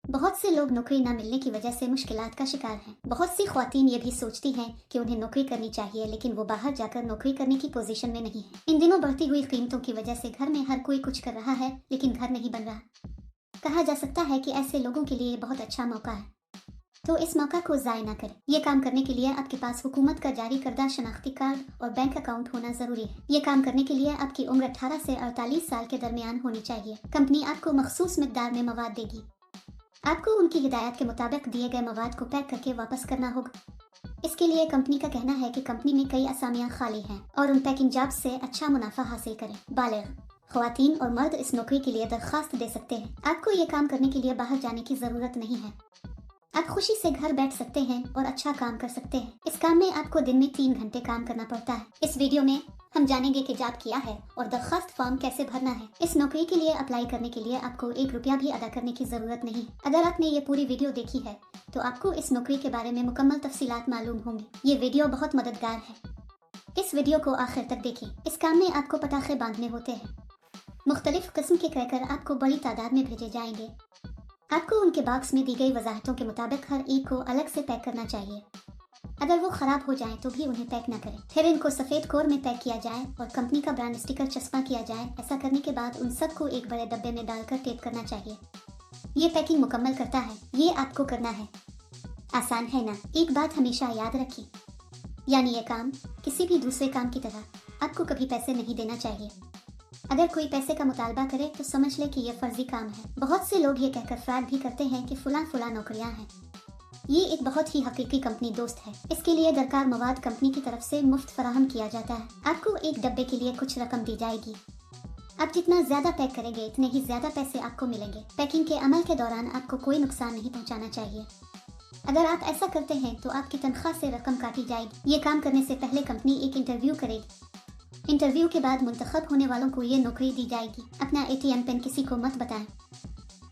बहुत से लोग नौकरी ना मिलने की वजह से मुश्किलात का शिकार हैं। बहुत सी ख्वातीन ये भी सोचती हैं कि उन्हें नौकरी करनी चाहिए, लेकिन वो बाहर जाकर नौकरी करने की पोजीशन में नहीं है। इन दिनों बढ़ती हुई कीमतों की वजह से घर में हर कोई कुछ कर रहा है, लेकिन घर नहीं बन रहा। कहा जा सकता है कि ऐसे लोगों के लिए ये बहुत अच्छा मौका है, तो इस मौका को ज़ाय ना करें। ये काम करने के लिए आपके पास हुकूमत का जारी करदा शनाख्ती कार्ड और बैंक अकाउंट होना जरूरी है। ये काम करने के लिए आपकी उम्र 18 से 48 साल के दरमियान होनी चाहिए। कंपनी आपको मखसूस मिकदार में मवाद देगी। आपको उनकी हिदायत के मुताबिक दिए गए मवाद को पैक करके वापस करना होगा। इसके लिए कंपनी का कहना है कि कंपनी में कई असामियां खाली हैं और उन पैकिंग जॉब्स से अच्छा मुनाफा हासिल करें। बालिग ख्वातीन और मर्द इस नौकरी के लिए दरखास्त दे सकते हैं। आपको ये काम करने के लिए बाहर जाने की जरूरत नहीं है। आप खुशी से घर बैठ सकते हैं और अच्छा काम कर सकते हैं। इस काम में आपको दिन में 3 घंटे काम करना पड़ता है। इस वीडियो में हम जानेंगे कि जॉब क्या है और दरखास्त फॉर्म कैसे भरना है। इस नौकरी के लिए अप्लाई करने के लिए आपको 1 रुपया भी अदा करने की जरूरत नहीं। अगर आपने ये पूरी वीडियो देखी है तो आपको इस नौकरी के बारे में मुकम्मल तफसीलात मालूम होंगी। ये वीडियो बहुत मददगार है, इस वीडियो को आखिर तक देखें। इस काम में आपको पटाखे बांधने होते हैं। मुख्तलिफ किस्म के क्रैकर आपको बड़ी तादाद में भेजे जाएंगे। आपको उनके बॉक्स में दी गई वजाहतों के मुताबिक हर एक को अलग से पैक करना चाहिए। अगर वो खराब हो जाएं तो भी उन्हें पैक ना करें। फिर इनको सफ़ेद कोर में पैक किया जाए और कंपनी का ब्रांड स्टिकर चस्पा किया जाए। ऐसा करने के बाद उन सबको एक बड़े डब्बे में डालकर टेप करना चाहिए। ये पैकिंग मुकम्मल करता है। ये आपको करना है। आसान है ना? एक बात हमेशा याद रखिए, यानी ये काम किसी भी दूसरे काम की तरह आपको कभी पैसे नहीं देना चाहिए। अगर कोई पैसे का मुतालबा करे तो समझ ले कि यह फर्जी काम है। बहुत से लोग ये कहकर फ्रॉड भी करते हैं कि फुला फुला नौकरियां हैं। ये एक बहुत ही हकीकी कंपनी दोस्त है। इसके लिए दरकार मवाद कंपनी की तरफ से मुफ्त फराहम किया जाता है। आपको एक डब्बे के लिए कुछ रकम दी जाएगी। आप जितना ज्यादा पैक करेंगे इतने ही ज्यादा पैसे आपको मिलेंगे। पैकिंग के अमल के दौरान आपको कोई नुकसान नहीं पहुंचाना चाहिए। अगर आप ऐसा करते हैं तो आपकी तनख्वाह से रकम काटी जाएगी। ये काम करने से पहले कंपनी एक इंटरव्यू करेगी। इंटरव्यू के बाद मुंतखब होने वालों को ये नौकरी दी जाएगी। अपना एटीएम पिन किसी को मत बताएं,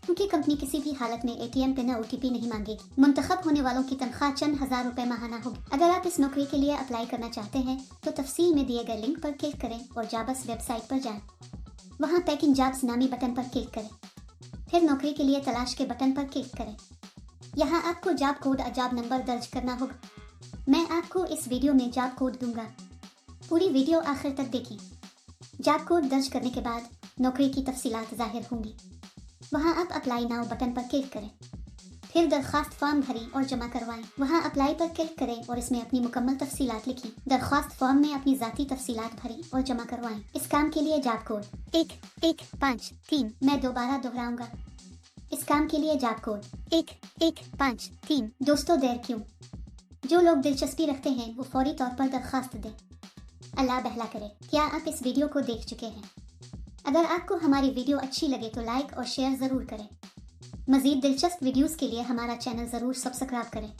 क्योंकि कंपनी किसी भी हालत में एटीएम पिन या ओटीपी नहीं मांगेगी। मुंतखब होने वालों की तनख्वाह चंद हजार रुपए माहाना होगी। अगर आप इस नौकरी के लिए अप्लाई करना चाहते हैं तो तफसील में दिए गए लिंक पर क्लिक करें और जाबस वेबसाइट पर जाएं। वहां पैकिंग जॉब्स नामी बटन पर क्लिक करें। फिर नौकरी के लिए तलाश के बटन पर क्लिक करें। यहाँ आपको जॉब कोड और जॉब नंबर दर्ज करना होगा। मैं आपको इस वीडियो में जॉब कोड दूंगा। पूरी वीडियो आखिर तक देखें। जॉब कोड दर्ज करने के बाद नौकरी की तफसीलात जाहिर होंगी। वहां आप अप्लाई नाउ बटन पर क्लिक करें। फिर दरख्वास्त फॉर्म भरें और जमा करवाएं। वहां अप्लाई पर क्लिक करें और इसमें अपनी मुकम्मल तफसीलात लिखें। दरख्वास्त फॉर्म में अपनी ज़ाती तफसीलात भरें और जमा करवाएं। इस काम के लिए जॉब कोड 1153, मैं दोबारा दोहराऊंगा। इस काम के लिए जॉब कोड 1153। दोस्तों, देर क्यों? जो लोग दिलचस्पी रखते हैं वो फौरी तौर पर दरख्वास्त दें। अल्लाह बहला करे। क्या आप इस वीडियो को देख चुके हैं? अगर आपको हमारी वीडियो अच्छी लगे तो लाइक और शेयर ज़रूर करें। मज़ीद दिलचस्प वीडियोस के लिए हमारा चैनल ज़रूर सब्सक्राइब करें।